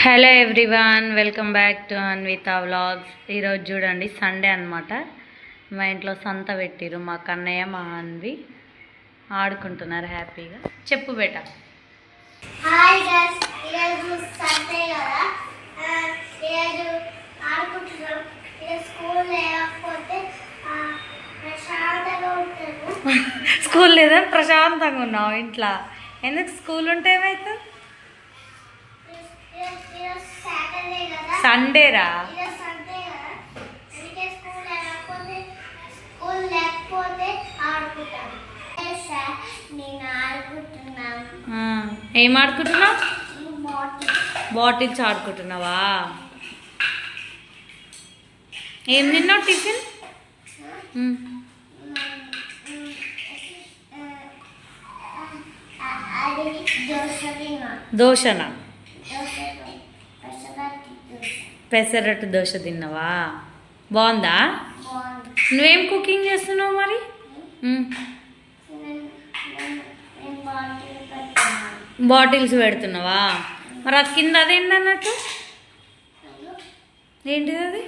Hello everyone, welcome back to Anvitha vlogs. ఈరోజు చూడండి Sunday అనమాట. మా ఇంట్లో సంత పెట్టిరు. మా కన్నయ్య మా అన్వి ఆడుకుంటున్నారు హ్యాపీగా. చెప్పు బేట. హాయ్ గైస్, ఈరోజు సండే కదా. ఈరోజు ఆడుకుంటున్నాం. స్కూల్ లేకపోతే ప్రశాంతంగా ఉంటాను. స్కూల్ లేదా ప్రశాంతంగా ఉన్నావు ఇంట్లో? ఎందుకు? స్కూల్ ఉంటే ఏమవుతుంది? సండేరా? ఏం ఆడుకుంటున్నావు? బాటిల్స్ ఆడుకుంటున్నావా? ఏం తిన్నావు టిఫిన్? దోశనా? పెసరట్టు దోశ తిన్నావా? బాగుందా? నువ్వేం కుకింగ్ చేస్తున్నావు మరి? బాటిల్స్ పెడుతున్నావా? మరి అది కింద అదేంటి అన్నట్టు? ఏంటిది అది?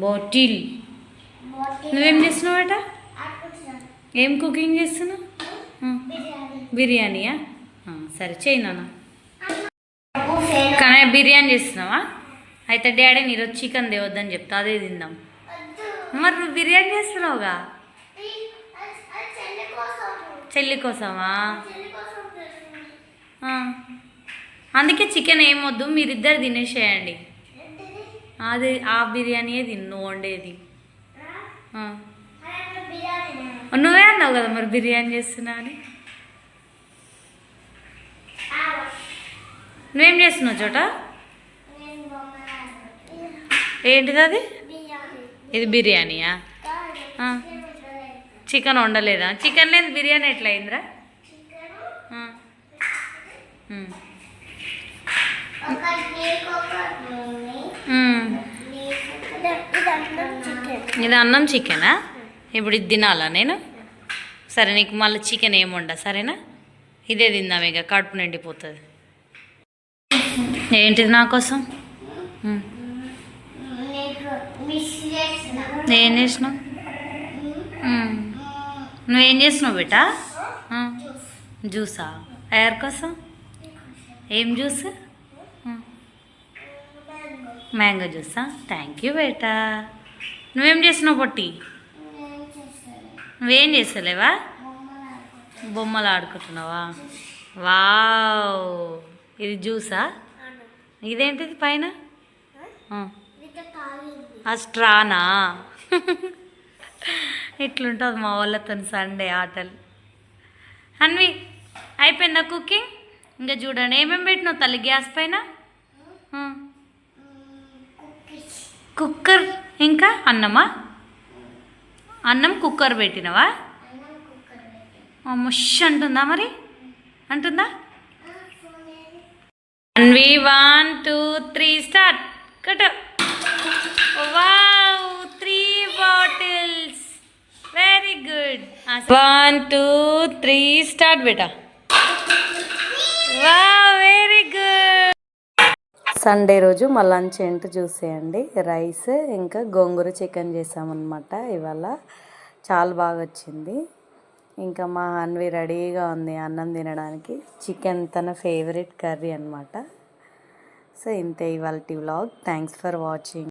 బాటిల్. నువ్వేం చేస్తున్నావట? ఏం కుకింగ్ చేస్తున్నావు? బిర్యానీయా? సరే చేయి నాన్న. కానీ బిర్యానీ చేస్తున్నావా? అయితే డాడీని ఈరోజు చికెన్ తేవద్దని చెప్తా, అదే తిందాం. మరి నువ్వు బిర్యానీ చేస్తున్నావుగా? చెల్లి కోసమా? అందుకే చికెన్ ఏమొద్దు, మీరిద్దరు తినేసేయండి. అది ఆ బిర్యానీయే తిన్ను వండేది. నువ్వే అన్నావు కదా మరి బిర్యానీ చేస్తున్నా అని. నువ్వేం చేస్తున్నావు చోట? ఏంటిది అది? ఇది బిర్యానీయా? చికెన్ వండలేదా? చికెన్ లేదు బిర్యానీ ఎట్లా అయిందిరా? ఇది అన్నం చికెనా? ఇప్పుడు ఇది తినాలా నేను? సరే, నీకు మళ్ళీ చికెన్ ఏమి వండా, సరేనా? ఇదే తిందాం, ఇక కడుపు నిండిపోతుంది. ఏంటిది నా కోసం? ఏం చేసినావు? నువ్వేం చేసినావు బేటా? జ్యూసా? ఎవరి కోసం? ఏం జ్యూస్? మ్యాంగో జ్యూసా? థ్యాంక్ యూ బేటా. నువ్వేం చేసినావు పొట్టి? నువ్వేం చేస్తలేవా? బొమ్మలు ఆడుకుంటున్నావా? వావ్, ఇది జ్యూసా? ఇదేంటిది పైన? ఆ స్ట్రానా? ఇట్లుంటుంది మా వాళ్ళతో సండే ఆటలు. అన్వి, అయిపోయిందా కుకింగ్? ఇంకా చూడండి ఏమేమి పెట్టినావు తల్లి గ్యాస్ పైన? కుక్కర్, ఇంకా అన్నమా? అన్నం కుక్కర్ పెట్టినవా? ముష్ అంటుందా మరి? అంటుందా? Anvi 1 2 3 start. Cut. Wow, 3 bottles. Very good. 1 2 3 start బేటా. Wow, very good. సండే రోజు మా లంచ్ ఏంటో చూసేయండి. రైస్ ఇంకా గోంగూర చికెన్ చేసామన్నమాట. ఇవాళ చాలా బాగా వచ్చింది. ఇంకా మా అన్వి రెడీగా ఉంది అన్నం తినడానికి. చికెన్ తన ఫేవరెట్ కర్రీ అనమాట. సో ఇంతే ఇవాళ వ్లాగ్. Thanks for watching.